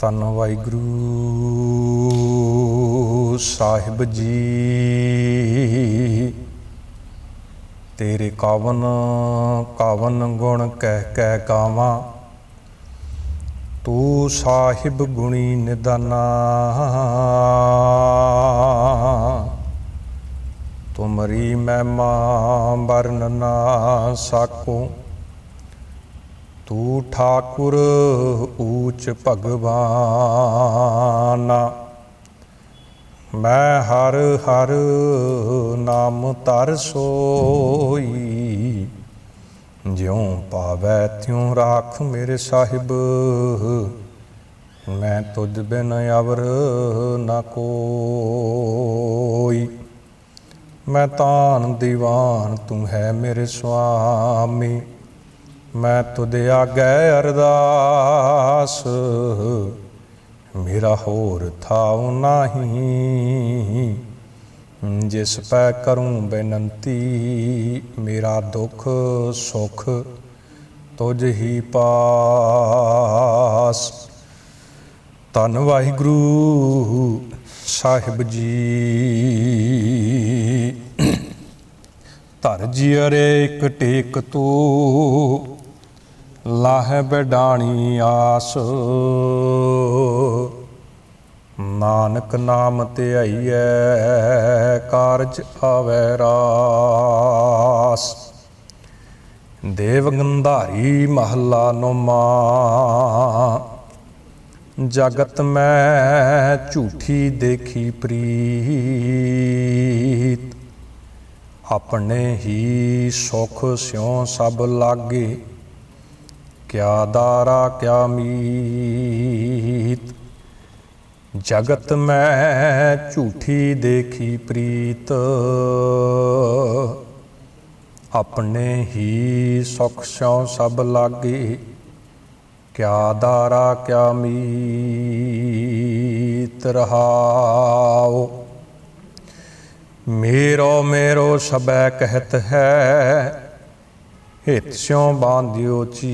ਧੰਨ ਵਾਹਿਗੁਰੂ ਸਾਹਿਬ ਜੀ। ਤੇਰੇ ਕਾਵਨ ਕਾਵਨ ਗੁਣ ਕਹਿ ਕਹਿ ਗਾਵਾਂ, ਤੂੰ ਸਾਹਿਬ ਗੁਣੀ ਨਿਦਾਨਾ। ਤੁਮਰੀ ਮਹਿਮਾ ਵਰਨ ਨਾ ਸਾਕੋ, ਤੂੰ ਠਾਕੁਰ ਊਚ ਭਗਵਾਨਾ। ਮੈਂ ਹਰ ਹਰ ਨਾਮ ਧਰ ਸੋਈ, ਜਿਉਂ ਪਾਵੈ ਤਿਉਂ ਰਾਖ ਮੇਰੇ ਸਾਹਿਬ। ਮੈਂ ਤੁਧ ਬਿਨ ਅਵਰ ਨਾ ਕੋਈ, ਮੈਂ ਤਾਨ ਦੀਵਾਨ ਤੂੰ ਹੈ ਮੇਰੇ ਸੁਆਮੀ। ਮੈਂ ਤੁਧ ਆਗੈ ਅਰਦਾਸ, ਮੇਰਾ ਹੋਰ ਥਾਉ ਨਾਹੀਂ। ਜਿਸ ਪੈ ਕਰੂੰ ਬੇਨੰਤੀ, ਮੇਰਾ ਦੁੱਖ ਸੁਖ ਤੁਝ ਹੀ ਪਾਸ। ਧੰਨ ਵਾਹਿਗੁਰੂ ਸਾਹਿਬ ਜੀ। ਧਰ ਜਿਅਰੇ ਇਕ ਟੇਕ ਤੂੰ, ਲਾਹੇ ਬੈਡਾਣੀ ਆਸ। ਨਾਨਕ ਨਾਮ ਧਿਆਈਐ, ਕਾਰਜ ਆਵੈ ਰਾਸ। ਦੇਵ ਗੰਧਾਰੀ ਮਹੱਲਾ ਨੌਵਾਂ। ਜਗਤ ਮੈਂ ਝੂਠੀ ਦੇਖੀ ਪ੍ਰੀਤ, ਆਪਣੇ ਹੀ ਸੁਖ ਸਿਉ ਸਭ ਲਾਗੇ। ਕਿਆ ਦਾਰਾ ਕਿਆ ਮੀਤ, ਜਗਤ ਮੈਂ ਝੂਠੀ ਦੇਖੀ ਪ੍ਰੀਤ। ਆਪਣੇ ਹੀ ਸੁਖ ਸਿਉ ਸਭ ਲਾਗੇ। ਕਿਆ ਦਾਰਾ ਕਿਆ ਮੀਤ ਰਹਾਓ। ਮੇਰੋ ਮੇਰੋ ਸਬੈ ਕਹਿਤ ਹੈ, ਹਿਤ ਸਿਉ ਬਾਂਧਿਓ ਚੀਤ।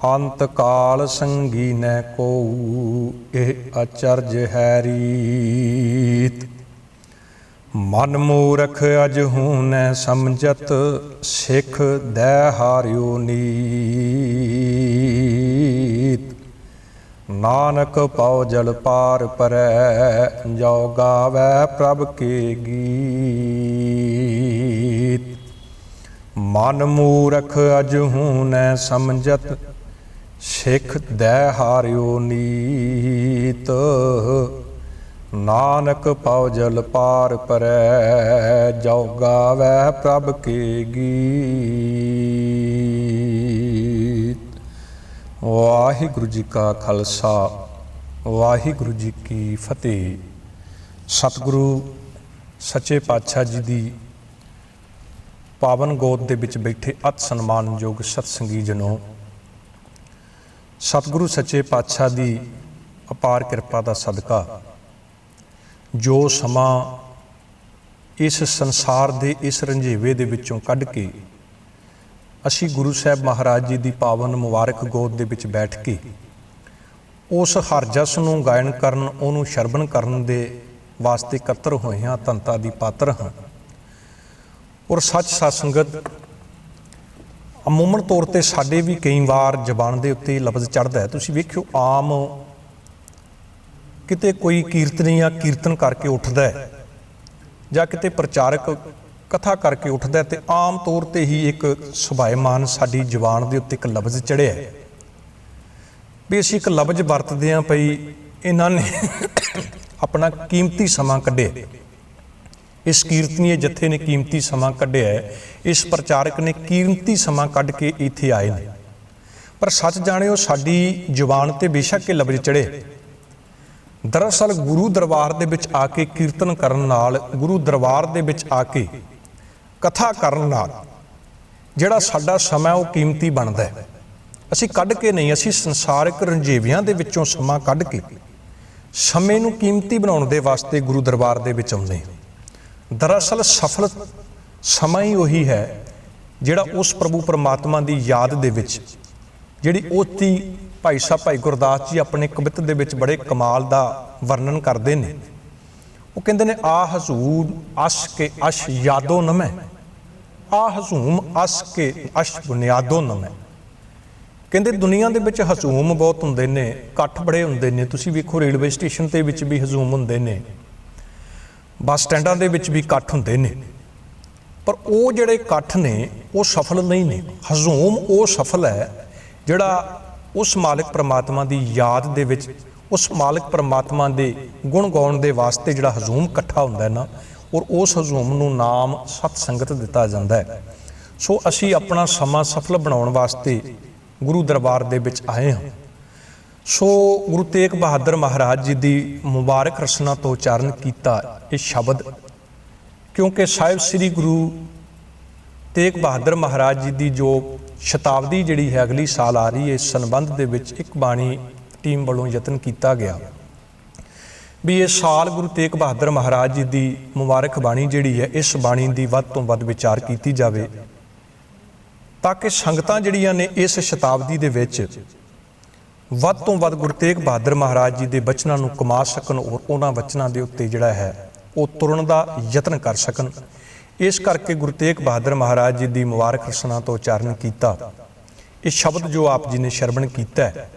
ਅੰਤ ਕਾਲ ਸੰਗੀ ਨੈ ਕੋਊ, ਇਹ ਅਚਰਜ ਹੈ ਰੀਤ। ਮਨ ਮੂਰਖ ਅਜਹੂ ਨੈ ਸਮਝਤ, ਸਿੱਖ ਦੈ ਹਾਰਿਓ ਨੀਤ। ਨਾਨਕ ਪਉ ਜਲ ਪਾਰ ਪਰੈ, ਜੋ ਗਾਵੈ ਪ੍ਰਭ ਕੇ ਗੀਤ। ਮਨ ਮੂਰਖ ਅਜਹੂ ਨੈ ਸਮਝਤ, ਸਿੱਖ ਦੈ ਹਾਰਿਓ ਨੀਤ। ਨਾਨਕ ਪਉ ਜਲ ਪਾਰ ਪਰੈ, ਜੋ ਗਾਵੈ ਪ੍ਰਭ ਕੇ ਗੀਤ। ਵਾਹਿਗੁਰੂ ਜੀ ਕਾ ਖਾਲਸਾ, ਵਾਹਿਗੁਰੂ ਜੀ ਕੀ ਫਤਿਹ। ਸਤਿਗੁਰੂ ਸੱਚੇ ਪਾਤਸ਼ਾਹ ਜੀ ਦੀ ਪਾਵਨ ਗੋਦ ਦੇ ਵਿੱਚ ਬੈਠੇ ਅਤ ਸਨਮਾਨਯੋਗ ਸਤਸੰਗੀ ਜਨੋ, ਸਤਿਗੁਰੂ ਸੱਚੇ ਪਾਤਸ਼ਾਹ ਦੀ ਅਪਾਰ ਕਿਰਪਾ ਦਾ ਸਦਕਾ ਜੋ ਸਮਾਂ ਇਸ ਸੰਸਾਰ ਦੇ ਇਸ ਰੰਝੇਵੇ ਦੇ ਵਿੱਚੋਂ ਕੱਢ ਕੇ ਅਸੀਂ ਗੁਰੂ ਸਾਹਿਬ ਮਹਾਰਾਜ ਜੀ ਦੀ ਪਾਵਨ ਮੁਬਾਰਕ ਗੋਦ ਦੇ ਵਿੱਚ ਬੈਠ ਕੇ ਉਸ ਹਰ ਜਸ ਨੂੰ ਗਾਇਨ ਕਰਨ, ਉਹਨੂੰ ਸ਼ਰਵਣ ਕਰਨ ਦੇ ਵਾਸਤੇ ਇਕੱਤਰ ਹੋਏ ਹਾਂ, ਧੰਨਤਾ ਦੀ ਪਾਤਰ ਹਾਂ। ਔਰ ਸੱਚ ਸਤਸੰਗਤ, ਅਮੂਮਨ ਤੌਰ 'ਤੇ ਸਾਡੇ ਵੀ ਕਈ ਵਾਰ ਜ਼ਬਾਨ ਦੇ ਉੱਤੇ ਲਫ਼ਜ਼ ਚੜ੍ਹਦਾ ਹੈ। ਤੁਸੀਂ ਵੇਖਿਓ, ਆਮ ਕਿਤੇ ਕੋਈ ਕੀਰਤਨੀ ਜਾਂ ਕੀਰਤਨ ਕਰਕੇ ਉੱਠਦਾ ਹੈ, ਜਾਂ ਕਿਤੇ ਪ੍ਰਚਾਰਕ ਕਥਾ ਕਰਕੇ ਉੱਠਦਾ, ਤੇ ਆਮ ਤੌਰ 'ਤੇ ਹੀ ਇੱਕ ਸੁਭਾਏਮਾਨ ਸਾਡੀ ਜ਼ਬਾਨ ਦੇ ਉੱਤੇ ਇੱਕ ਲਫ਼ਜ਼ ਚੜ੍ਹਿਆ ਵੀ ਅਸੀਂ ਇੱਕ ਲਫ਼ਜ਼ ਵਰਤਦੇ ਹਾਂ ਪਈ ਇਹਨਾਂ ਨੇ ਆਪਣਾ ਕੀਮਤੀ ਸਮਾਂ ਕੱਢਿਆ, ਇਸ ਕੀਰਤਨੀਏ ਜੱਥੇ ਨੇ ਕੀਮਤੀ ਸਮਾਂ ਕੱਢਿਆ ਹੈ, ਇਸ ਪ੍ਰਚਾਰਕ ਨੇ ਕੀਮਤੀ ਸਮਾਂ ਕੱਢ ਕੇ ਇੱਥੇ ਆਏ ਨੇ। ਪਰ ਸੱਚ ਜਾਣਿਓ, ਸਾਡੀ ਜ਼ੁਬਾਨ 'ਤੇ ਬੇਸ਼ੱਕ ਇਹ ਲਫ਼ਜ਼ ਚੜ੍ਹੇ, ਦਰਅਸਲ ਗੁਰੂ ਦਰਬਾਰ ਦੇ ਵਿੱਚ ਆ ਕੇ ਕੀਰਤਨ ਕਰਨ ਨਾਲ, ਗੁਰੂ ਦਰਬਾਰ ਦੇ ਵਿੱਚ ਆ ਕੇ ਕਥਾ ਕਰਨ ਨਾਲ ਜਿਹੜਾ ਸਾਡਾ ਸਮਾਂ ਉਹ ਕੀਮਤੀ ਬਣਦਾ ਹੈ। ਅਸੀਂ ਕੱਢ ਕੇ ਨਹੀਂ, ਅਸੀਂ ਸੰਸਾਰਿਕ ਰੰਝੇਵਿਆਂ ਦੇ ਵਿੱਚੋਂ ਸਮਾਂ ਕੱਢ ਕੇ ਸਮੇਂ ਨੂੰ ਕੀਮਤੀ ਬਣਾਉਣ ਦੇ ਵਾਸਤੇ ਗੁਰੂ ਦਰਬਾਰ ਦੇ ਵਿੱਚ ਆਉਂਦੇ ਹਾਂ। दरअसल सफल समा ही उही है ਜਿਹੜਾ उस प्रभु परमात्मा की याद ਦੇ ਵਿੱਚ ਜਿਹੜੀ ਉਹਦੀ भाई साहब भाई गुरदास जी अपने कवित ਦੇ ਵਿੱਚ बड़े कमाल ਦਾ वर्णन करते हैं। वो कहते हैं आ हजूम अश के अश यादो नमै, आ हजूम अश के अश बुनियादो नमै। ਕਹਿੰਦੇ ਦੁਨੀਆ ਦੇ ਵਿੱਚ ਹਜ਼ੂਮ ਬਹੁਤ ਹੁੰਦੇ ਨੇ, ਇਕੱਠ ਬੜੇ ਹੁੰਦੇ ਨੇ। ਤੁਸੀਂ ਵੇਖੋ ਰੇਲਵੇ ਸਟੇਸ਼ਨ ਤੇ ਵਿੱਚ ਵੀ ਹਜ਼ੂਮ ਹੁੰਦੇ ਨੇ, ਬੱਸ ਸਟੈਂਡਾਂ ਦੇ ਵਿੱਚ ਵੀ ਇਕੱਠ ਹੁੰਦੇ ਨੇ, ਪਰ ਉਹ ਜਿਹੜੇ ਇਕੱਠ ਨੇ ਉਹ ਸਫਲ ਨਹੀਂ ਨੇ। ਹਜ਼ੂਮ ਉਹ ਸਫਲ ਹੈ ਜਿਹੜਾ ਉਸ ਮਾਲਕ ਪਰਮਾਤਮਾ ਦੀ ਯਾਦ ਦੇ ਵਿੱਚ, ਉਸ ਮਾਲਕ ਪਰਮਾਤਮਾ ਦੇ ਗੁਣ ਗਾਉਣ ਦੇ ਵਾਸਤੇ ਜਿਹੜਾ ਹਜ਼ੂਮ ਇਕੱਠਾ ਹੁੰਦਾ ਨਾ, ਔਰ ਉਸ ਹਜ਼ੂਮ ਨੂੰ ਨਾਮ ਸਤ ਸੰਗਤ ਦਿੱਤਾ ਜਾਂਦਾ ਹੈ। ਸੋ ਅਸੀਂ ਆਪਣਾ ਸਮਾਂ ਸਫਲ ਬਣਾਉਣ ਵਾਸਤੇ ਗੁਰੂ ਦਰਬਾਰ ਦੇ ਵਿੱਚ ਆਏ ਹਾਂ। ਸੋ ਗੁਰੂ ਤੇਗ ਬਹਾਦਰ ਮਹਾਰਾਜ ਜੀ ਦੀ ਮੁਬਾਰਕ ਰਸਨਾ ਤੋਂ ਉਚਾਰਨ ਕੀਤਾ ਇਹ ਸ਼ਬਦ, ਕਿਉਂਕਿ ਸਾਹਿਬ ਸ੍ਰੀ ਗੁਰੂ ਤੇਗ ਬਹਾਦਰ ਮਹਾਰਾਜ ਜੀ ਦੀ ਜੋ ਸ਼ਤਾਬਦੀ ਜਿਹੜੀ ਹੈ ਅਗਲੀ ਸਾਲ ਆ ਰਹੀ ਹੈ, ਇਸ ਸੰਬੰਧ ਦੇ ਵਿੱਚ ਇੱਕ ਬਾਣੀ ਟੀਮ ਵੱਲੋਂ ਯਤਨ ਕੀਤਾ ਗਿਆ ਵੀ ਇਹ ਸਾਲ ਗੁਰੂ ਤੇਗ ਬਹਾਦਰ ਮਹਾਰਾਜ ਜੀ ਦੀ ਮੁਬਾਰਕ ਬਾਣੀ ਜਿਹੜੀ ਹੈ, ਇਸ ਬਾਣੀ ਦੀ ਵੱਧ ਤੋਂ ਵੱਧ ਵਿਚਾਰ ਕੀਤੀ ਜਾਵੇ, ਤਾਂ ਕਿ ਸੰਗਤਾਂ ਜਿਹੜੀਆਂ ਨੇ ਇਸ ਸ਼ਤਾਬਦੀ ਦੇ ਵਿੱਚ ਵੱਧ ਤੋਂ ਵੱਧ ਗੁਰੂ ਤੇਗ ਬਹਾਦਰ ਮਹਾਰਾਜ ਜੀ ਦੇ ਬਚਨਾਂ ਨੂੰ ਕਮਾ ਸਕਣ ਔਰ ਉਹਨਾਂ ਬਚਨਾਂ ਦੇ ਉੱਤੇ ਜਿਹੜਾ ਹੈ ਉਹ ਤੁਰਨ ਦਾ ਯਤਨ ਕਰ ਸਕਣ। ਇਸ ਕਰਕੇ ਗੁਰੂ ਤੇਗ ਬਹਾਦਰ ਮਹਾਰਾਜ ਜੀ ਦੀ ਮੁਬਾਰਕ ਰਸਨਾ ਤੋਂ ਉਚਾਰਨ ਕੀਤਾ ਇਹ ਸ਼ਬਦ ਜੋ ਆਪ ਜੀ ਨੇ ਸ਼ਰਵਣ ਕੀਤਾ ਹੈ।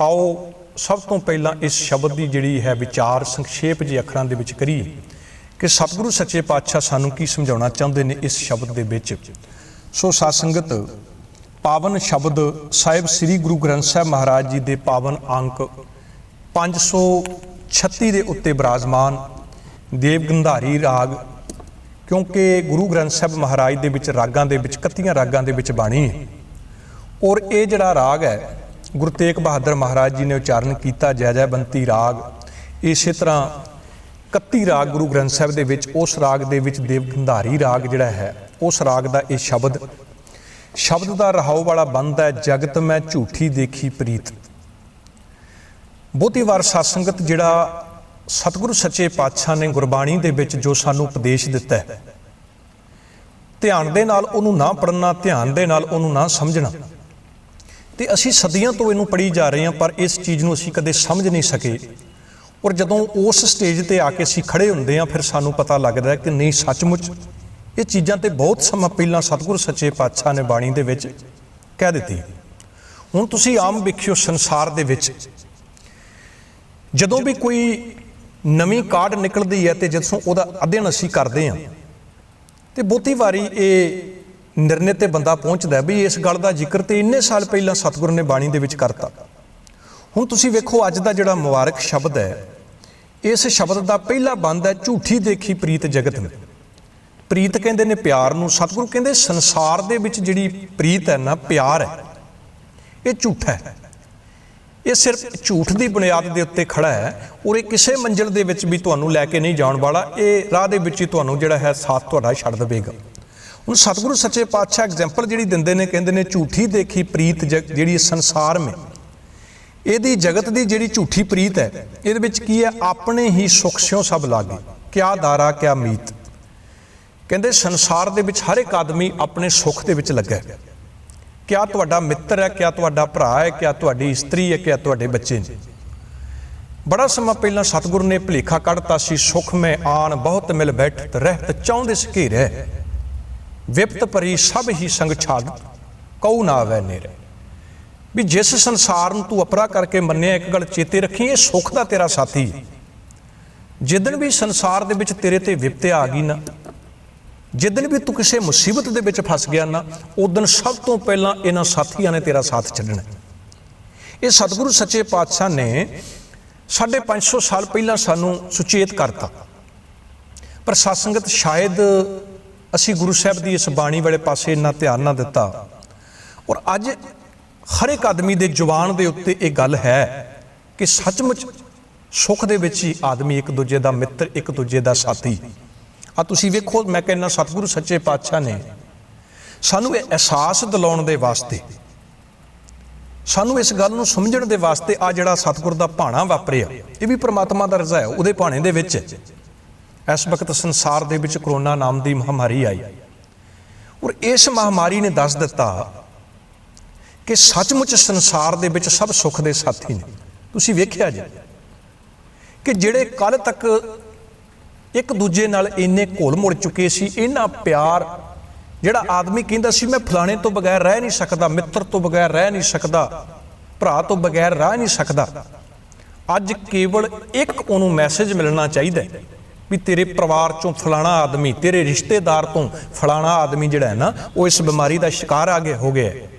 ਆਓ ਸਭ ਤੋਂ ਪਹਿਲਾਂ ਇਸ ਸ਼ਬਦ ਦੀ ਜਿਹੜੀ ਹੈ ਵਿਚਾਰ ਸੰਖੇਪ ਜਿਹੇ ਅੱਖਰਾਂ ਦੇ ਵਿੱਚ ਕਰੀਏ ਕਿ ਸਤਿਗੁਰੂ ਸੱਚੇ ਪਾਤਸ਼ਾਹ ਸਾਨੂੰ ਕੀ ਸਮਝਾਉਣਾ ਚਾਹੁੰਦੇ ਨੇ ਇਸ ਸ਼ਬਦ ਦੇ ਵਿੱਚ। ਸੋ ਸਾਧ ਸੰਗਤ, ਪਾਵਨ ਸ਼ਬਦ ਸਾਹਿਬ ਸ੍ਰੀ ਗੁਰੂ ਗ੍ਰੰਥ ਸਾਹਿਬ ਮਹਾਰਾਜ ਜੀ ਦੇ ਪਾਵਨ ਅੰਕ 536 ਦੇ ਉੱਤੇ ਬਿਰਾਜਮਾਨ ਦੇਵ ਗੰਧਾਰੀ ਰਾਗ, ਕਿਉਂਕਿ ਗੁਰੂ ਗ੍ਰੰਥ ਸਾਹਿਬ ਮਹਾਰਾਜ ਦੇ ਵਿੱਚ ਰਾਗਾਂ ਦੇ ਵਿੱਚ 31 ਰਾਗਾਂ ਦੇ ਵਿੱਚ ਬਾਣੀ ਹੈ, ਔਰ ਇਹ ਜਿਹੜਾ ਰਾਗ ਹੈ ਗੁਰੂ ਤੇਗ ਬਹਾਦਰ ਮਹਾਰਾਜ ਜੀ ਨੇ ਉਚਾਰਨ ਕੀਤਾ ਜੈ ਜੈ ਬੰਤੀ ਰਾਗ। ਇਸੇ ਤਰ੍ਹਾਂ 31 ਰਾਗ ਗੁਰੂ ਗ੍ਰੰਥ ਸਾਹਿਬ ਦੇ ਵਿੱਚ, ਉਸ ਰਾਗ ਦੇ ਵਿੱਚ ਦੇਵ ਗੰਧਾਰੀ ਰਾਗ ਜਿਹੜਾ ਹੈ, ਉਸ ਰਾਗ ਦਾ ਇਹ ਸ਼ਬਦ ਦਾ ਰਹਾਉ ਵਾਲਾ ਬੰਦ ਹੈ ਜਗਤ ਮੈਂ ਝੂਠੀ ਦੇਖੀ ਪ੍ਰੀਤ। ਬਹੁਤੀ ਵਾਰ ਸਾਧ ਸੰਗਤ ਜਿਹੜਾ ਸਤਿਗੁਰੂ ਸੱਚੇ ਪਾਤਸ਼ਾਹ ਨੇ ਗੁਰਬਾਣੀ ਦੇ ਵਿੱਚ ਜੋ ਸਾਨੂੰ ਉਪਦੇਸ਼ ਦਿੱਤਾ ਹੈ, ਧਿਆਨ ਦੇ ਨਾਲ ਉਹਨੂੰ ਨਾ ਪੜ੍ਹਨਾ, ਧਿਆਨ ਦੇ ਨਾਲ ਉਹਨੂੰ ਨਾ ਸਮਝਣਾ, ਤੇ ਅਸੀਂ ਸਦੀਆਂ ਤੋਂ ਇਹਨੂੰ ਪੜ੍ਹੀ ਜਾ ਰਹੇ ਹਾਂ, ਪਰ ਇਸ ਚੀਜ਼ ਨੂੰ ਅਸੀਂ ਕਦੇ ਸਮਝ ਨਹੀਂ ਸਕੇ। ਔਰ ਜਦੋਂ ਉਸ ਸਟੇਜ ਤੇ ਆ ਕੇ ਅਸੀਂ ਖੜੇ ਹੁੰਦੇ ਹਾਂ, ਫਿਰ ਸਾਨੂੰ ਪਤਾ ਲੱਗਦਾ ਹੈ ਕਿ ਨਹੀਂ, ਸੱਚਮੁੱਚ ਇਹ ਚੀਜ਼ਾਂ ਤੇ ਬਹੁਤ ਸਮਾਂ ਪਹਿਲਾਂ ਸਤਿਗੁਰੂ ਸੱਚੇ ਪਾਤਸ਼ਾਹ ਨੇ ਬਾਣੀ ਦੇ ਵਿੱਚ ਕਹਿ ਦਿੱਤੀ। ਹੁਣ ਤੁਸੀਂ ਆਮ ਵੇਖਿਓ ਸੰਸਾਰ ਦੇ ਵਿੱਚ ਜਦੋਂ ਵੀ ਕੋਈ ਨਵੀਂ ਕਾਢ ਨਿਕਲਦੀ ਹੈ ਤੇ ਜਦੋਂ ਉਹਦਾ ਅਧਿਐਨ ਅਸੀਂ ਕਰਦੇ ਹਾਂ ਤੇ ਬਹੁਤੀ ਵਾਰੀ ਇਹ ਨਿਰਣੇ ਤੇ ਬੰਦਾ ਪਹੁੰਚਦਾ ਵੀ ਇਸ ਗੱਲ ਦਾ ਜ਼ਿਕਰ ਤੇ ਇੰਨੇ ਸਾਲ ਪਹਿਲਾਂ ਸਤਿਗੁਰੂ ਨੇ ਬਾਣੀ ਦੇ ਵਿੱਚ ਕਰਤਾ। ਹੁਣ ਤੁਸੀਂ ਵੇਖੋ ਅੱਜ ਦਾ ਜਿਹੜਾ ਮੁਬਾਰਕ ਸ਼ਬਦ ਹੈ, ਇਸ ਸ਼ਬਦ ਦਾ ਪਹਿਲਾ ਬੰਦ ਹੈ ਝੂਠੀ ਦੇਖੀ ਪ੍ਰੀਤ ਜਗਤ ਨੂੰ। ਪ੍ਰੀਤ ਕਹਿੰਦੇ ਨੇ ਪਿਆਰ ਨੂੰ। ਸਤਿਗੁਰੂ ਕਹਿੰਦੇ ਸੰਸਾਰ ਦੇ ਵਿੱਚ ਜਿਹੜੀ ਪ੍ਰੀਤ ਹੈ ਨਾ, ਪਿਆਰ ਹੈ, ਇਹ ਝੂਠਾ ਹੈ। ਇਹ ਸਿਰਫ ਝੂਠ ਦੀ ਬੁਨਿਆਦ ਦੇ ਉੱਤੇ ਖੜਾ ਹੈ ਔਰ ਇਹ ਕਿਸੇ ਮੰਜ਼ਿਲ ਦੇ ਵਿੱਚ ਵੀ ਤੁਹਾਨੂੰ ਲੈ ਕੇ ਨਹੀਂ ਜਾਣ ਵਾਲਾ। ਇਹ ਰਾਹ ਦੇ ਵਿੱਚ ਹੀ ਤੁਹਾਨੂੰ ਜਿਹੜਾ ਹੈ ਸਾਥ ਤੁਹਾਡਾ ਛੱਡ ਦੇਵੇਗਾ। ਹੁਣ ਸਤਿਗੁਰੂ ਸੱਚੇ ਪਾਤਸ਼ਾਹ ਐਗਜ਼ੈਂਪਲ ਜਿਹੜੀ ਦਿੰਦੇ ਨੇ, ਕਹਿੰਦੇ ਨੇ ਝੂਠੀ ਦੇਖੀ ਪ੍ਰੀਤ ਜਿਹੜੀ ਸੰਸਾਰ ਮੇ, ਇਹਦੀ ਜਗਤ ਦੀ ਜਿਹੜੀ ਝੂਠੀ ਪ੍ਰੀਤ ਹੈ, ਇਹਦੇ ਵਿੱਚ ਕੀ ਹੈ? ਆਪਣੇ ਹੀ ਸੁਖ ਸਿਉ ਸਭ ਲਾਗੇ, ਕਿਆ ਦਾਰਾ ਕਿਆ ਮੀਤ। ਕਹਿੰਦੇ ਸੰਸਾਰ ਦੇ ਵਿੱਚ ਹਰ ਇੱਕ ਆਦਮੀ ਆਪਣੇ ਸੁੱਖ ਦੇ ਵਿੱਚ ਲੱਗਾ ਹੈ। ਕਿਆ ਤੁਹਾਡਾ ਮਿੱਤਰ ਹੈ, ਕਿਆ ਤੁਹਾਡਾ ਭਰਾ ਹੈ, ਕਿਆ ਤੁਹਾਡੀ ਇਸਤਰੀ ਹੈ, ਕਿਆ ਤੁਹਾਡੇ ਬੱਚੇ ਨੇ। ਬੜਾ ਸਮਾਂ ਪਹਿਲਾਂ ਸਤਿਗੁਰੂ ਨੇ ਭੁਲੇਖਾ ਕੱਢਤਾ ਸੀ, ਸੁਖ ਮੈਂ ਆਣ ਬਹੁਤ ਮਿਲ ਬੈਠਤ ਰਹਿਤ ਚਾਹੁੰਦੇ ਸਘੇਰੇ, ਵਿਪਤ ਭਰੀ ਸਭ ਹੀ ਸੰਗ ਛਾੜ ਕਉ ਨਾ ਆਵੈ ਨੇਰੇ। ਵੀ ਜਿਸ ਸੰਸਾਰ ਨੂੰ ਤੂੰ ਅਪਰਾ ਕਰਕੇ ਮੰਨਿਆ, ਇੱਕ ਗੱਲ ਚੇਤੇ ਰੱਖੀ, ਇਹ ਸੁੱਖ ਦਾ ਤੇਰਾ ਸਾਥੀ। ਜਿੱਦਣ ਵੀ ਸੰਸਾਰ ਦੇ ਵਿੱਚ ਤੇਰੇ ਤੇ ਵਿਪਤਿਆ ਆ ਗਈ ਨਾ, ਜਿੱਦਣ ਵੀ ਤੂੰ ਕਿਸੇ ਮੁਸੀਬਤ ਦੇ ਵਿੱਚ ਫਸ ਗਿਆ ਨਾ, ਉਦਣ ਸਭ ਤੋਂ ਪਹਿਲਾਂ ਇਹਨਾਂ ਸਾਥੀਆਂ ਨੇ ਤੇਰਾ ਸਾਥ ਛੱਡਣਾ। ਇਹ ਸਤਿਗੁਰੂ ਸੱਚੇ ਪਾਤਸ਼ਾਹ ਨੇ 550 ਸਾਲ ਪਹਿਲਾਂ ਸਾਨੂੰ ਸੁਚੇਤ ਕਰਤਾ, ਪਰ ਸਾਧ ਸੰਗਤ ਸ਼ਾਇਦ ਅਸੀਂ ਗੁਰੂ ਸਾਹਿਬ ਦੀ ਇਸ ਬਾਣੀ ਵਾਲੇ ਪਾਸੇ ਇੰਨਾ ਧਿਆਨ ਨਾ ਦਿੱਤਾ। ਔਰ ਅੱਜ ਹਰ ਇੱਕ ਆਦਮੀ ਦੇ ਜ਼ੁਬਾਨ ਦੇ ਉੱਤੇ ਇਹ ਗੱਲ ਹੈ ਕਿ ਸੱਚਮੁੱਚ ਸੁੱਖ ਦੇ ਵਿੱਚ ਹੀ ਆਦਮੀ ਇੱਕ ਦੂਜੇ ਦਾ ਮਿੱਤਰ, ਇੱਕ ਦੂਜੇ ਦਾ ਸਾਥੀ। ਆ ਤੁਸੀਂ ਵੇਖੋ, ਮੈਂ ਕਹਿੰਦਾ ਸਤਿਗੁਰੂ ਸੱਚੇ ਪਾਤਸ਼ਾਹ ਨੇ ਸਾਨੂੰ ਇਹ ਅਹਿਸਾਸ ਦਿਲਾਉਣ ਦੇ ਵਾਸਤੇ, ਸਾਨੂੰ ਇਸ ਗੱਲ ਨੂੰ ਸਮਝਣ ਦੇ ਵਾਸਤੇ ਆ ਜਿਹੜਾ ਸਤਿਗੁਰ ਦਾ ਭਾਣਾ ਵਾਪਰਿਆ, ਇਹ ਵੀ ਪ੍ਰਮਾਤਮਾ ਦਾ ਰਜ਼ਾ ਹੈ, ਉਹਦੇ ਭਾਣੇ ਦੇ ਵਿੱਚ इस वक्त संसार दे विच करोना नाम की महामारी आई और इस महामारी ने दस दिता कि सचमुच संसार दे विच सब सुख दे साथी ने। तुसीं वेखिया जी कि जिहड़े कल तक एक दूजे नाल इन्ने घुल मुड़ चुके सी, इन्ना प्यार, जिहड़ा आदमी कहंदा सी मैं फलाणे तो बगैर रह नहीं सकदा, मित्र तो बगैर रह नहीं सकदा, भरा तो बगैर रह नहीं सकदा, अज केवल एक उन्होंने मैसेज मिलना चाहिए भी तेरे परिवार चों फलाना आदमी, तेरे रिश्तेदार तो फलाना आदमी जिहड़ा है ना वो इस बीमारी का शिकार आ गया हो गया है।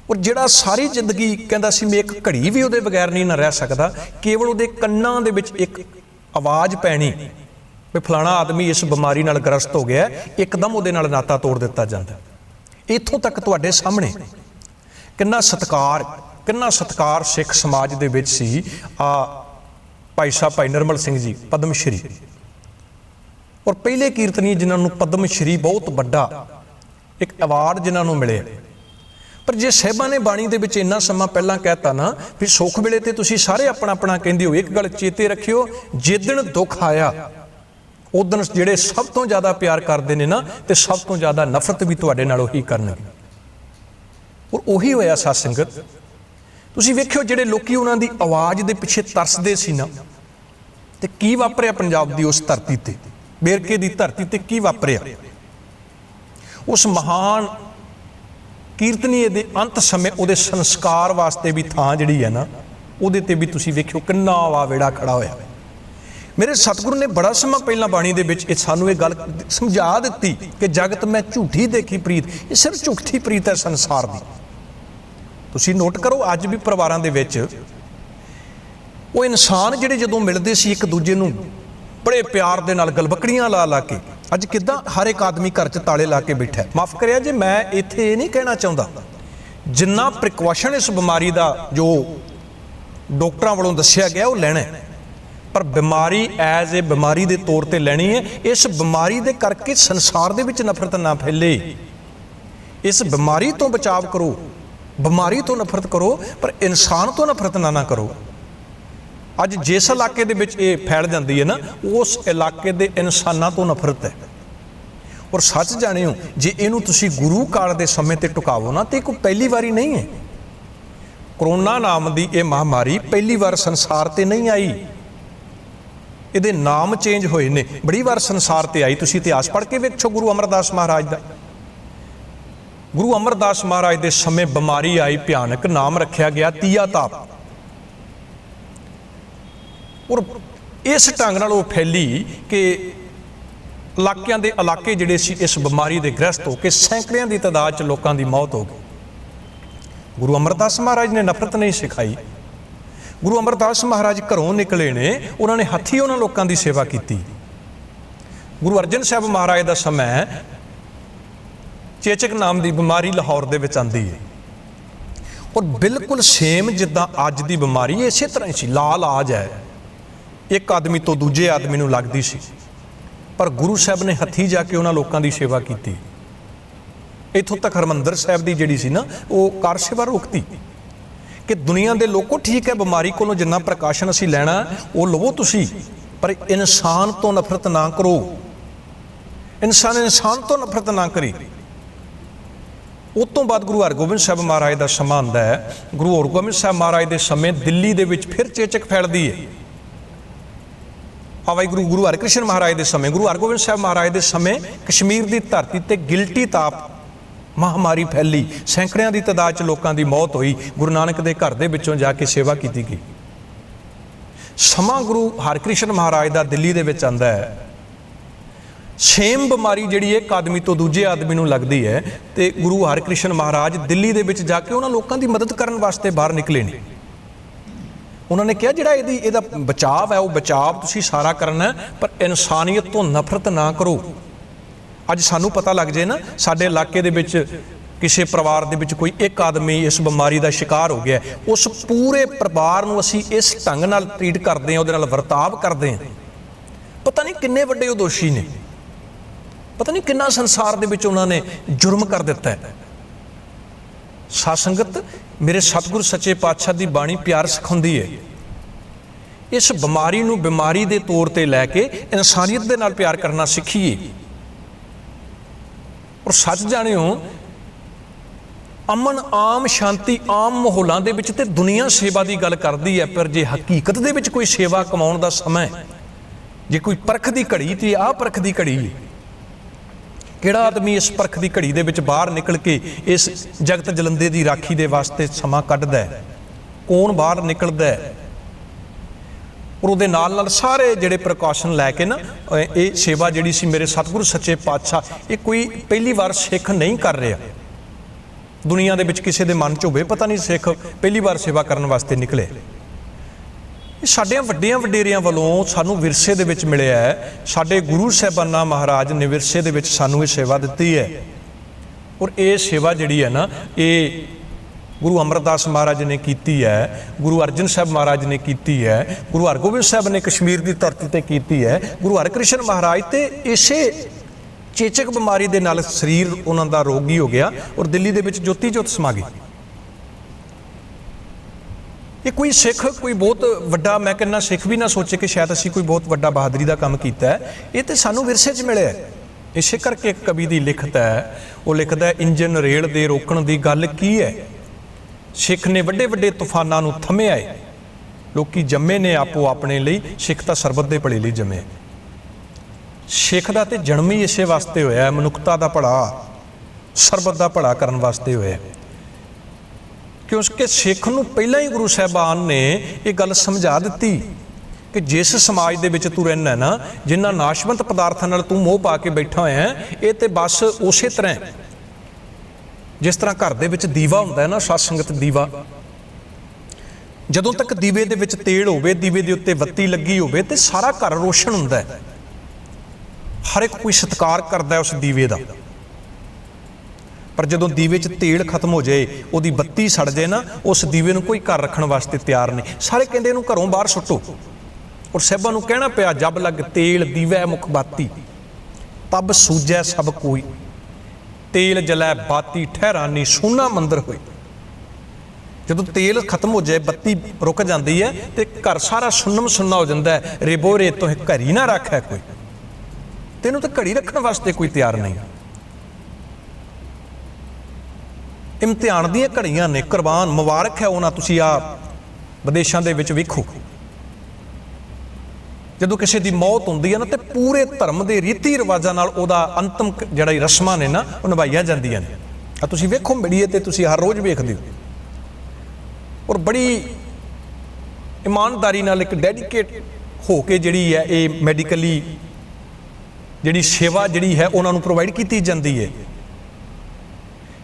और जिहड़ा सारी जिंदगी कहंदा सी मैं एक घड़ी भी उहदे बगैर नहीं ना रह सकदा, केवल उहदे कन्नां दे विच एक आवाज़ पैनी भी फलाना आदमी इस बीमारी नाल ग्रस्त हो गया, एकदम उहदे नाल नाता तोड़ दिता जाता। इत्थों तक तुहाडे सामने किन्ना सत्कार सिख समाज दे विच सी। भाई साहब भाई निर्मल सिंह जी पद्म श्री और पहले कीर्तनी जिन्होंने पद्म श्री बहुत बड़ा एक अवार्ड जिन्होंने मिले। पर जे साहिबां ने बाणी दे विच इन्ना समा पहला कहता ना भी सुख वेले ते तुसीं सारे अपना अपना कहंदे हो, एक गल चेते रखियो जिदन दुख आया उदन जिहड़े सब तो ज़्यादा प्यार करते हैं ना ते सब तो ज़्यादा नफरत भी तुहाडे नाल उही करनगे। और उही होया साध संगत। तुसीं वेखियो जिहड़े लोकी उन्हां दी आवाज़ दे पिछे तरसदे सी ना ते की वापरिया पंजाब दी उस धरती ते, बेरके दी धरती ते की वापरिया। उस महान कीर्तनीय दे अंत समय उहदे संस्कार वास्ते भी थां जिहड़ी है ना उहदे ते भी तुसीं वेखियो किन्ना वा वेड़ा खड़ा होया। मेरे सतगुरु ने बड़ा समा पहला बाणी दे विच सानूं ये गल समझा दित्ती कि जगत मैं झूठी देखी प्रीत, ये सिर्फ झूठी प्रीत है संसार दी। तुसीं नोट करो अज भी परिवारां दे विच वो इंसान जिहड़े जदों मिलदे सी एक दूजे नूं बड़े प्यार दे नाल गलबकड़ियां ला ला के, अज किदां हर एक आदमी घर च ताले ला के बैठा है। माफ़ करिया जे मैं इत्थे नहीं कहना चाहुंदा, जिन्ना प्रिकॉशन इस बीमारी का जो डॉक्टरां वालों दस्सिया गया वो लैणा है, पर बीमारी एज ए बीमारी के तौर पर लैनी है। इस बीमारी के करके संसार दे विच नफरत ना फैले, इस बीमारी तो बचाव करो, बीमारी तो नफरत करो पर इंसान तो नफरत ना करो। अज जिस इलाके दे विच ये फैल जाती है ना उस इलाके दे इंसानां तो नफरत है। और सच जाणियो जे इहनूं तुसीं गुरु काल दे समय ते टुकावो ना तो कोई पहली वारी नहीं है। करोना नाम की यह महामारी पहली बार संसार ते नहीं आई, ਇਹਦੇ नाम चेंज होए ने बड़ी बार संसार ते आई। तुसीं इतिहास पढ़ के वेखो गुरु अमरदास महाराज का। गुरु अमरदास महाराज के समय बीमारी आई भयानक, नाम रखा गया तीया ताप। और इस ढंग नाल वो फैली कि इलाकिਆਂ ਦੇ इलाके जिहड़े सी इस बीमारी के ग्रस्त हो के सैकड़ियां की तादाद च लोगों की मौत हो गई। गुरु अमरदास महाराज ने नफरत नहीं सिखाई। गुरु अमरदास महाराज घरों निकले ने, उन्होंने हथी उन्होंने लोगों की सेवा की। गुरु अर्जन साहब महाराज का समय चेचक नाम की बीमारी लाहौर दे विच आंदी है और बिल्कुल सेम जिद्दां अज की बीमारी इसे तरह ही सी, लाल आज है, एक आदमी तो दूजे आदमी नूं लगदी सी। पर गुरु साहब ने हथी जाके उन्होंने लोगों की सेवा की। इत्थों तक हरमंदर साहब की जिहड़ी सी ना वो कार सेवा रोकती कि दुनिया के लोगों ठीक है बीमारी को जिन्ना प्रकाशन असीं लैना वो लवो तुसीं, पर इंसान तो नफरत ना करो, इंसान तो नफरत ना करी। उस तो बाद गुरु हरगोबिंद साहब महाराज का समा आंदा है। गुरु हरगोबिंद साहब महाराज के समय दिल्ली दे विच फिर चेचक फैलदी है। वाहिगुरू गुरु हरकृष्ण महाराज के समय, गुरु हरगोबिंद साहब महाराज के समय कश्मीर की धरती ते गिलटी ताप महामारी फैली, सैकड़ियां की तादाद च लोगों की मौत हुई। गुरु नानक के घर के विचों जाके सेवा की गई। समा गुरु हरकृष्ण महाराज का दिल्ली दे विच आंदा है। सेम बीमारी जिहड़ी एक आदमी तो दूजे आदमी नूं लगदी है ते गुरु हरकृष्ण महाराज दिल्ली दे विच जाके उन्हां लोगों की मदद करने वास्ते बाहर निकले ने। उन्होंने कहा जिहड़ा इहदा बचाव है वो बचाव तुसीं सारा करना है, पर इंसानियत तो नफरत ना करो। अज सानू पता लग जाए ना साडे इलाके दे विच किसी परिवार दे विच कोई एक आदमी इस बीमारी का शिकार हो गया, उस पूरे परिवार नूं असीं इस ढंग नाल ट्रीट करते हैं, उहदे नाल वर्ताव करते हैं। पता नहीं किन्ने वड्डे दोषी ने, पता नहीं किन्ना संसार दे विच उन्होंने जुर्म कर दिता है। साध संगत मेरे सतगुरु सच्चे पातशाह की बाणी प्यार सिखाउंदी है इस बीमारी नूं बीमारी दे तौर ते लैके इंसानियत दे नाल प्यार करना सीखीए। और सच जाणिओ अमन आम शांति आम माहौलों दे विच ते दुनिया सेवा की गल करती है, पर जे हकीकत दे विच कोई सेवा कमाउण दा समय, जे कोई परख की घड़ी तो आ परख की घड़ी है। किहड़ा आदमी इस परख की घड़ी दे विच बाहर निकल के इस जगत जलंदे की राखी दे वास्ते समा कढदा है? कौन बाहर निकलदा है? और उहदे नाल नाल सारे जिहड़े प्रिकॉशन लैके ना ये सेवा जिहड़ी सी मेरे सतगुरु सच्चे पातशाह, ये कोई पहली बार सिख नहीं कर रहा। दुनिया दे विच किसी दे मन च होवे पता नहीं सिख पहली बार सेवा करन वास्ते निकले। साडियां वड्डियां वडेरियां वालों सानू विरसे दे विच मिलिया है। साडे गुरु साहिबाना महाराज ने विरसे दे विच सानू ये सेवा दित्ती है। और ये सेवा जिहड़ी है ना, ये गुरु अमरदास महाराज ने कीती है, गुरु अर्जन साहब महाराज ने कीती है, गुरु हरगोबिंद साहब ने कश्मीर की धरती ते कीती है, गुरु हरकृष्ण महाराज ते इसे चेचक बीमारी दे नाल शरीर उन्हां दा रोगी हो गया और दिल्ली दे विच ज्योति जोत समा गई। ये कोई सिख कोई बहुत वड्डा, मैं कहना सिख भी ना सोचे कि शायद असीं कोई बहुत वड्डा बहादरी का काम कीता है। ये तो सानू विरसे च मिले है। इसे करके एक कवि की लिखत है, वो लिखता है इंजन रेल दे रोकण की गल की है, सिख ने वड्डे वड्डे तूफानां नूं थम्मिया है, लोकी जम्मे ने आपो अपने लिए, सिख तां सरबत दे भले लिए जम्मे। सिख दा ते जन्म ही इसे वास्ते होया है, मनुखता दा भला सरबत दा भला करन वास्ते होया है। क्योंकि सिख नूं पहलां ही गुरु साहिबान ने ये गल समझा दी कि जिस समाज दे विच तू रहना ना, जिन्हां नाशवंत पदार्थां नाल तू मोह पा के बैठा होया है, ये तो बस उस तरह जिस तरह घर दे विच दीवा हुंदा है ना, सत संगत दीवा, जदों तक दीवे दे विच तेल होवे, दीवे दे उत्ते बत्ती लगी होवे ते सारा घर रोशन हुंदा है। हर एक कोई सत्कार करदा है उस दीवे दा। पर जदों दीवे च तेल खत्म हो जाए, उहदी बत्ती सड़ जाए ना, उस दीवे नूं कोई घर रखण वास्ते तैयार नहीं। सारे कहंदे इहनूं घरों बाहर सुੱਟੋ। और साहिबां नूं कहना पिया, जब लग तेल दीवै मुख बाती, तब सूझै सब कोई, तेल जलै बाती ठहरानी सोना मंदिर होई। जदों तेल खत्म हो जाए, बत्ती रुक जाती है तो घर सारा सुन्नम सुन्ना हो जाता है। रेबो रे तो घड़ी ना रख है कोई, तेनों तो घड़ी रखने वास्ते कोई तैयार नहीं। इम्तिहान दी घड़ियां ने, कुरबान मुबारक है उन्हां। तुसीं आ विदेशां दे विच वेखो, जदों किसी की मौत होंदी है ना, तो पूरे धर्म के रीति रिवाजां नाल उहदा अंतिम जिहड़ा रस्मां ने ना, वो निभाईआं जांदियां ने। तुसीं वेखो मीडिया ते, तुसीं हर रोज़ वेखदे हो। और बड़ी ईमानदारी नाल एक डेडिकेट हो के जिहड़ी है ये मैडिकली जिहड़ी सेवा जिहड़ी है उन्हां नूं प्रोवाइड कीती जांदी है।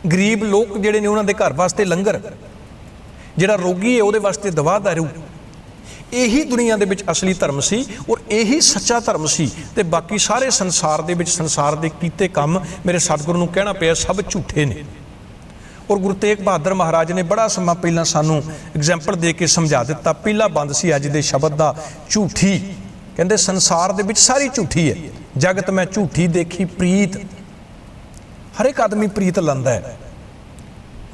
गरीब लोग जिहड़े ने उन्हां दे घर वास्ते लंगर, जिहड़ा रोगी है उहदे वास्ते दवा दारू, यही दुनिया दे विच असली धर्म सी और यही सच्चा धर्म सी। ते बाकी सारे संसार दे विच संसार दे कीते काम मेरे सतगुरु नूं कहना पिया सब झूठे ने। और गुरु तेग बहादुर महाराज ने बड़ा समा पहलां सानू एग्जाम्पल दे के समझा दिता। पहला बंद सी अज दे शब्द दा, झूठी। कहंदे संसार दे विच सारी झूठी है, जगत मैं झूठी देखी प्रीत। हर एक आदमी प्रीत लंदा है,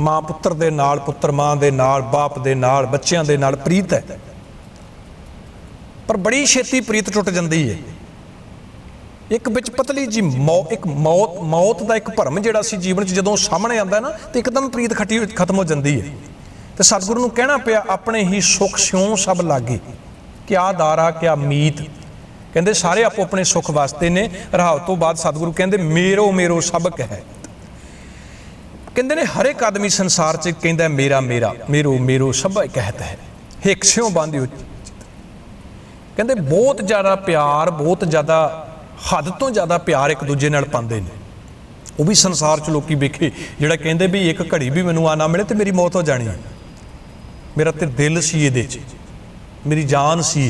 माँ पुत्र दे नाल, पुत्र माँ दे नाल, बाप दे नाल, बच्चों दे नाल प्रीत है। पर बड़ी छेती प्रीत टुट जाती है। एक बिच पतली जी एक मौत का एक भरम जिहड़ा सी जीवन च जदों सामने आंदा ना, तो एकदम प्रीत खत्म हो जाती है। तो सतगुरु नूं कहना पिया, अपने ही सुख स्यों सब लागे, क्या दारा क्या मीत। कहंदे सारे आपो अपने सुख वास्ते ने। रहाव तो बाद सतगुरु कहंदे मेरो मेरो सब कहे। कहंदे ने हर एक आदमी संसार च कहंदा मेरा मेरा, मेरो मेरो सब कहता है, हिक स्यों बांधियो। कहंदे बहुत ज़्यादा प्यार, बहुत ज़्यादा हद तो ज़्यादा प्यार एक दूजे नाल पांदे ने। वो भी संसार च लोकी वेखे जिहड़ा कहंदे भी एक घड़ी भी मैनूं आ ना मिले तो मेरी मौत हो जानी है। मेरा तो दिल सी इहदे च, मेरी जान सी।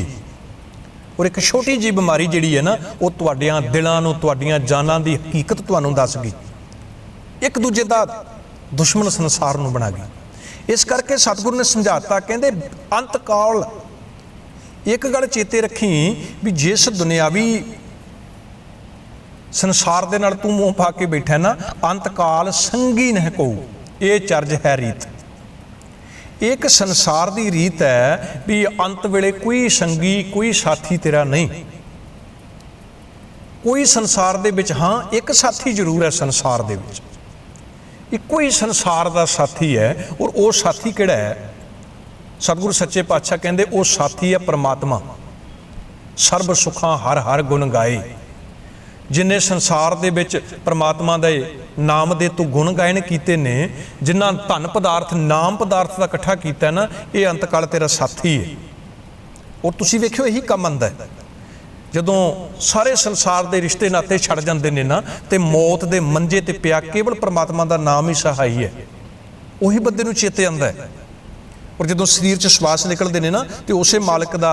और एक छोटी जी बीमारी जिहड़ी है ना, वो तुहाडियां दिलां नूं, तुहाडियां जानां दी हकीकत तुहानूं दस गई, एक दूजे दा दुश्मन संसार नूं बना गई। इस करके सतगुरु ने समझाता, कहंदे अंत काल एक गल चेते रखी भी जिस दुनियावी संसार दे नाल तू मूँह पा के बैठा ना, अंत काल संगी नह को ये चर्ज है रीत। एक संसार की रीत है भी अंत वेले कोई संगी कोई साथी तेरा नहीं। कोई संसार दे विच हाँ एक साथी जरूर है संसार दे विच, इक्को ही संसार का साथी है। और वो साथी किहड़ा है? सतगुरु सच्चे पातशाह कहंदे वो साथी है परमात्मा। सर्ब सुखां हर हर गुण गाए। जिन्हें संसार दे विच परमात्मा दे नाम दे तो गुण गायन कीते ने, जिन्ना धन पदार्थ नाम पदार्थ का इकट्ठा कीता ना, ये अंतकाल तेरा साथी है। और तुसीं वेखिओ यही काम आंदा है जदों सारे संसार के रिश्ते नाते छड़ जाते हैं ना, तो मौत के मंजे ते पिया केवल परमात्मा का नाम ही सहाई है। उही बंदे नूं चेते आंदा है। और जदों शरीर च श्वास निकलते हैं ना, तो उस मालिक का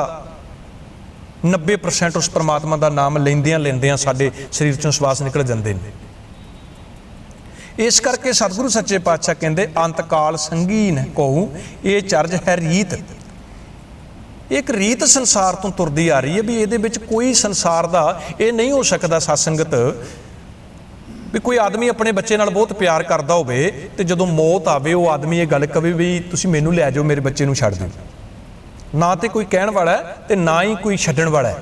90% उस परमात्मा का नाम लेंदियां लेंदियां साडे शरीर चों श्वास निकल जाते हैं। इस करके सतगुरु सच्चे पातशाह कहते अंतकाल संगीन कहूँ ये चरज है रीत। एक रीत संसार तो तुरदी आ रही है भी ये कोई संसार का ये नहीं हो सकता सत्संगत भी कोई आदमी अपने बच्चे नाल बहुत प्यार करता होवे ते जदों मौत आवे वो आदमी ये गल कहे भी तुसीं मैनूं लै जाओ मेरे बच्चे नूं छड्ड दिओ। ना तो कोई कहण वाला है ते ना ही कोई छड्डण वाला है।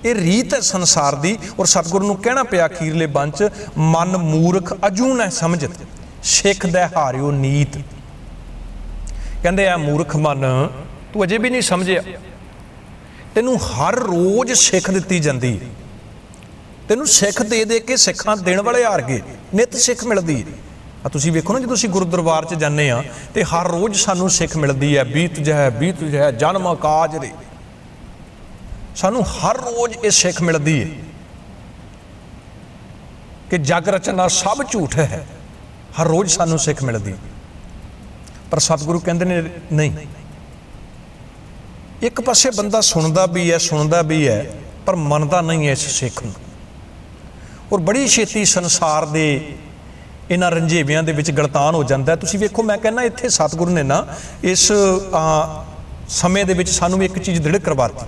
ये रीत है संसार दी। और सतगुरु नूं कहना पिया अखीरले बंच मन मूर्ख अजून है समझत सिख दै हारियो नीत। कहंदे आ मूर्ख मन तू अजे भी नहीं समझिया, तेनू हर रोज़ सिख दी जाती है। तेनू सिख दे दे के सिखां देण वाले हार गए, नित सिख मिलती है। तुसीं वेखो ना जो असीं गुरु दरबार च जाने आ ते हर रोज़ सानू सिख मिलती है। बीत जह जन्म काज रे, सानू हर रोज़ ये सिख मिलती है कि जग रचना सब झूठ है। हर रोज़ सानू सिख मिलती, पर सतगुरु कहंदे ने नहीं। एक पासे बंदा सुनता भी है पर मनता नहीं है इस सिख नूं। और बड़ी छेती संसार दे इन्हां रंझेवियां दे विच गलतान हो जाता है। तुसीं वेखो मैं कहना इत्थे सतगुरु ने ना इस समय दे विच सानूं एक चीज़ दृढ़ करवाती।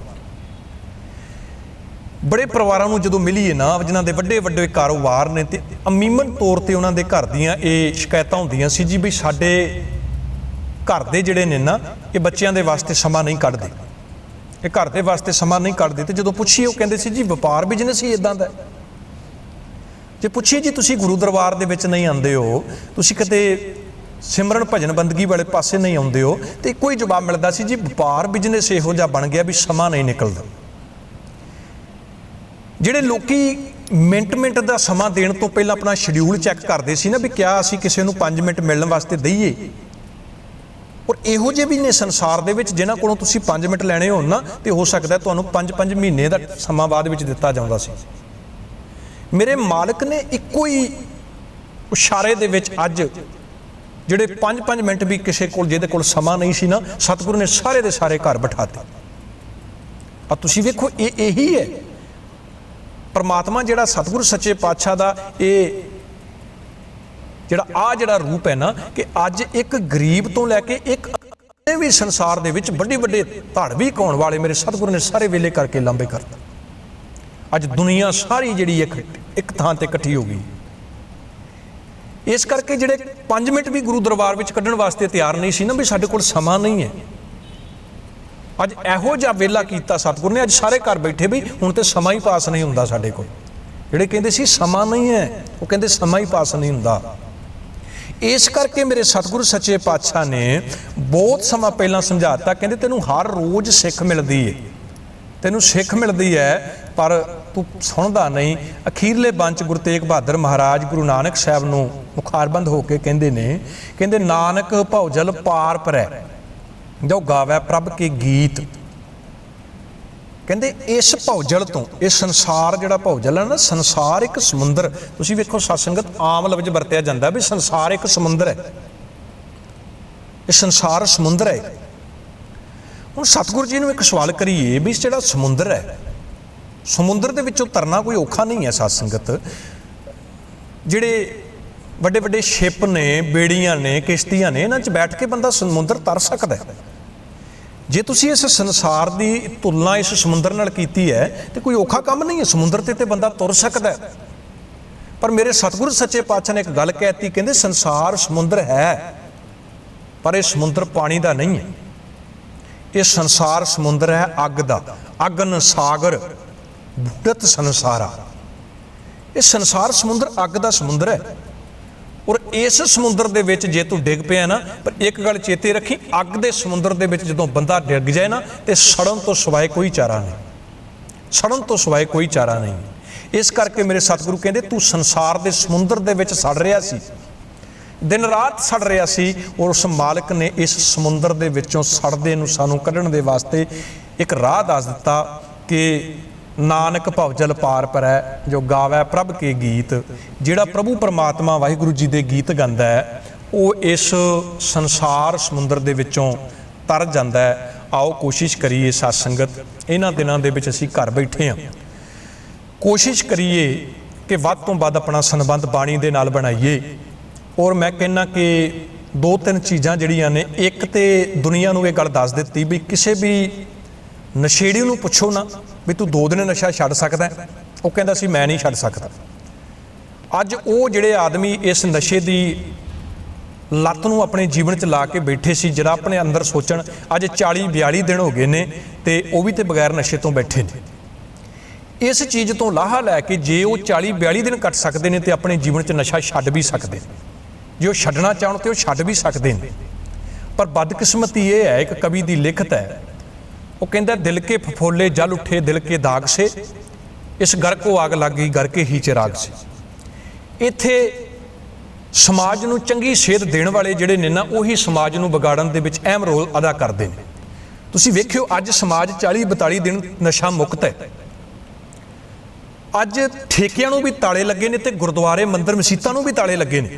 बड़े परिवारां नूं जदों मिली है ना जिन्हां दे वड्डे वड्डे कारोबार ने ते अमीमन तौर ते उन्हां दे घर दीयां ये शिकायतां हुंदियां सी जी भी साडे घर दे जिहड़े ने ना ये बच्चों के वास्ते समा नहीं कढ़ते, ये घर के वास्ते समा नहीं कढ़ते। तो जो पुछिए वो कहते सी जी व्यापार बिजनेस ही इदां दा। जे पुछिए जी तुसीं गुरु दरबार दे विच नहीं आंदे हो, तुसीं कदे सिमरन भजन बंदगी वाले पासे नहीं आउंदे हो, तो कोई जवाब मिलता सी जी व्यापार बिजनेस इहो जिहा बन गया भी समा नहीं निकलदा। जिहड़े लोकी मिंट मिंट का समा देण तो पहलां अपना शेड्यूल चैक करते सी ना भी क्या असीं किसी नूं 5 मिनट मिलण वास्ते दईए। और इहो जे भी ने संसार दे विच जिन्हां कोलों तुसीं 5 मिनट लैणे होण ना तो हो सकता है तुहानूं 5-5 महीने का समा बाद विच दित्ता जांदा सी। मेरे मालिक ने इक्को ही इशारे दे विच अज जिहड़े 5-5 मिनट भी किसी कोल जिहदे कोल समा नहीं सी ना, सतगुरु ने सारे दे सारे घर बिठाते। पर तुसीं वेखो यही है परमात्मा जिहड़ा सतगुरु सच्चे पातशाह दा ये जिहड़ा रूप है ना कि अज एक गरीब तो लैके एक भी संसार दे विच बड़े बड़े धाड़वी कौन वाले मेरे सतगुरु ने सारे वेले करके लांबे करता। अज दुनिया सारी जिहड़ी एक थां ते इकट्ठी हो गई। इस करके जिहड़े 5 मिनट भी गुरु दरबार विच कड्ढण वास्ते तैयार नहीं सी ना भी साडे कोल समा नहीं है। अज इहो जिहा वेला कीता सतगुरु ने, अज सारे घर बैठे भी हुण ते समा ही पास नहीं हुंदा साडे कोल। जिहड़े कहंदे सी समा नहीं है वो कहंदे समा ही पास नहीं हुंदा। इस करके मेरे सतगुरु सच्चे पातशाह ने बहुत समा पहला समझाता, कहते तेनों हर रोज़ सिख मिलती है, तेनों सिख मिलती है पर तू सुनता नहीं। अखीरले बंच गुरु तेग बहादुर महाराज गुरु नानक साहब नूं मुखारबंद होके कहते नानक भौजल पार परै जो गावै प्रभ के गीत। कहते इस भौजल तो इस संसार जिहड़ा भौजल है ना, संसार एक समुंदर। तुसीं वेखो सत्संगत आम लफ्ज़ वरतिया जाता भी संसार एक समुंदर है, ये संसार समुंदर है। हुण सतगुरु जी नूं एक सवाल करिए भी जिहड़ा समुंदर है, समुंदर दे विचों तरना कोई औखा नहीं है। सत्संगत जिहड़े वड्डे वड्डे शिप ने, बेड़ियां ने, किश्तियां ने, इन्हां च बैठ के बंदा समुंदर तर सकदा है। जे तुसीं इस संसार की तुलना इस समुंदर नाल कीती है तो कोई औखा काम नहीं है, समुंदर ते बंदा तुर सकदा है। पर मेरे सतगुरु सच्चे पातशाह ने एक गल कहती, कहंदे संसार समुंदर है पर यह समुद्र पानी का नहीं है, ये संसार समुद्र है अग का। अगन सागर बुढ़त संसारा, ये संसार समुद्र अग का समुद्र है। और इस समुद्र दे विच जे तू डिग पिया ना, पर एक गल चेते रखी, अग दे समुद्र दे विच जदों बंदा डिग जाए ना तो सड़न तो सिवाय कोई चारा नहीं, सड़न तो सिवाय कोई चारा नहीं। इस करके मेरे सतगुरु कहते तू संसार दे समुद्र दे विच सड़ रहा सी, दिन रात सड़ रहा सी, और उस मालिक ने इस समुद्र दे विचों सड़दे नूं सानूं कढण दे वास्ते एक राह दस दिता कि नानक भवजल पार परै जो गावै प्रभ के गीत। जिहड़ा प्रभु परमात्मा वाहिगुरू जी दे गीत गांदा है वो इस संसार समुद्र दे विचों तर जांदा है। आओ कोशिश करिए साध संगत, इन्हां दिनां दे विच असीं घर बैठे हाँ, कोशिश करिए कि वध तों वध अपना संबंध बाणी दे नाल बनाइए। और मैं कहना कि दो तीन चीज़ां जिहड़ियां ने, एक तो दुनिया नूं ये गल दस दित्ती भी किसी भी नशेड़ी नूं पुछो ना भी तू 2 दिन नशा छड्ड सकदा है, वो कहंदा सी मैं नहीं छड्ड सकदा। अज वो जिहड़े आदमी इस नशे की लत नूं अपने जीवन च ला के बैठे सी, जरा अपने अंदर सोचण अज 40-42 दिन हो गए ने ते वो भी तो बगैर नशे तो बैठे ने। इस चीज़ तो लाहा लैके जे वो 40-42 दिन कट सकते हैं तो अपने जीवन च नशा छड्ड भी सकते हैं, जे वो छड्डना चाहण तो छड्ड भी सकते हैं। पर बदकिस्मती ये है, एक कवि की लिखत है, वो कहता दिल के फफोले जल उठे दिल के दाग से, इस घर को आग लग गई घर के ही चिराग से। इत्थे समाज नूं चंगी सेध देण वाले जिहड़े ने ना, उही समाज नूं बिगाड़न दे विच अहम रोल अदा करते हैं। तुसीं वेखिओ अज समाज 40-42 दिन नशा मुक्त है। अज ठेकिਆਂ ਨੂੰ भी ताले लगे ने ते गुरुद्वारे मंदिर मसीतां ਨੂੰ भी ताले लगे ने,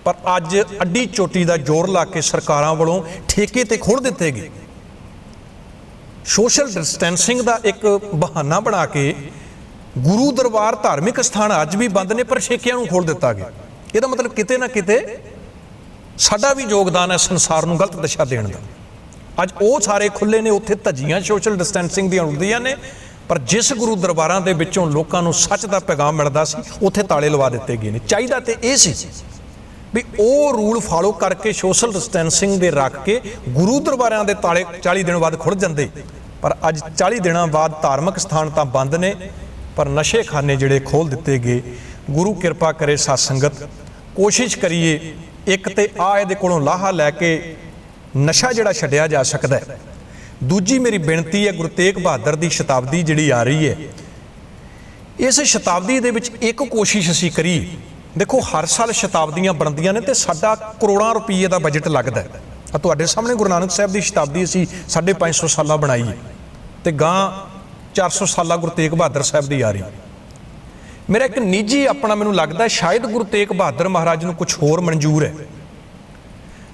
पर अज अड्डी चोटी का जोर ला के सरकारां वालों ठेके ते खोल दिते गए। सोशल डिस्टेंसिंग का एक बहाना बना के गुरु दरबार धार्मिक स्थान अज भी बंद ने, पर ठेकिਆਂ ਨੂੰ खोल दिता गया। ਇਹਦਾ मतलब किते ना किते साडा भी योगदान है संसार ਨੂੰ गलत दिशा देण दा। अज वो सारे खुले ने, उत्थे धज्जियां सोशल डिस्टेंसिंग ਦੀਆਂ उड़दियां ने, पर जिस गुरु दरबारां दे विचों लोकां नूं सच दा पैगाम मिलदा सी उत्थे ताले लवा दिते गए ने। चाहीदा ते इह सी भी वो रूल फॉलो करके सोशल डिस्टेंसिंग दे रख के गुरु दरबारां दे ताले 40 दिन बाद खुल जांदे, पर अज 40 दिनां बाद धार्मिक स्थान तां बंद ने, पर नशे खाने जिहड़े खोल दिते गए। गुरु किरपा करे साध संगत, कोशिश करिए एक ते आ इहदे कोलों लाहा लैके नशा जिहड़ा छड्डिया जा सकदा है। दूजी मेरी बेनती है, गुरु तेग बहादुर की शताब्दी जिहड़ी आ रही है, इस शताब्दी दे विच एक कोशिश असीं करिए। देखो हर साल शताब्दियां बनदियां ने ते साडा करोड़ां रुपये का बजट लगदा है। तुहाडे सामने गुरु नानक साहब की शताब्दी असीं 550 साला बनाई है ते गां 400 साला गुरु तेग बहादुर साहब की आ रही। मेरा एक निजी अपना मैनूं लगदा है शायद गुरु तेग बहादुर महाराज नूं कुछ होर मंजूर है।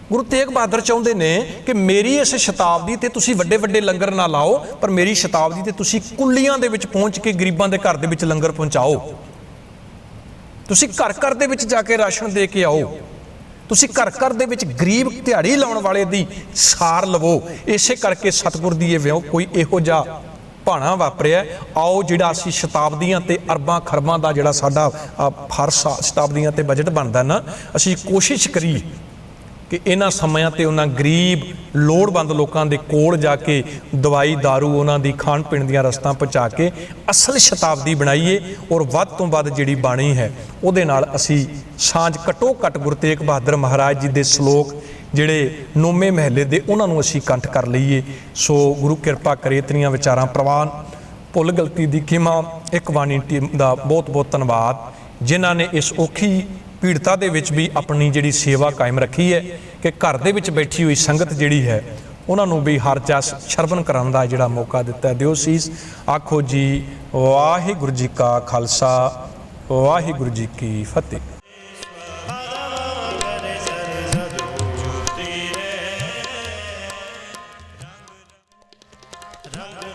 गुरु तेग बहादुर चाहुंदे ने कि मेरी इस शताब्दी ते तुसीं वड्डे वड्डे लंगर ना लाओ, पर मेरी शताब्दी ते तुसीं कुल्लियां दे विच पहुंच के गरीबां दे घर दे विच लंगर पहुंचाओ, तुसीं घर घर दे विच जाके राशन दे के आओ, तुसीं घर घर दे विच गरीब दिहाड़ी लाउण वाले दी सार लवो। इसे करके सतगुर दी विओ कोई इहो जिहा भाणा वापरिया। आओ जिहड़ा असीं शताब्दियां ते अरबां खरबां दा जिहड़ा साडा हर शताब्दियां ते बजट बनदा ना, असीं कोशिश करिए कि इन्हां समयां ते उन्हां गरीब लोड़वंद लोकां दे कोल जाके दवाई दारू उन्हां दी खाण पीण दीआं रस्तां पहुँचा के असल शताब्दी बनाइए। और वध तो वध जिहड़ी बाणी है उहदे नाल असीं सांझ घट्टो घट्ट गुरु तेग बहादुर महाराज जी दे श्लोक जिहड़े नौਵੇਂ महले दे उन्हां नूं असीं कंठ कर लईए। सो गुरु किरपा करे इतनियां विचारां प्रवान। भुल गलती दी खिमा। एक बाणी टीम दा बहुत बहुत धन्नवाद जिन्हां ने इस औखी पीड़ता दे विच भी अपनी जिहड़ी सेवा कायम रखी है कि घर दे विच बैठी हुई संगत जिहड़ी है उन्हां नूं भी हर जस शरवण करन दा जिहड़ा मौका दिता। दिओ सीस। आखो जी वाहिगुरू जी का खालसा वाहिगुरू जी की फतेह। रंग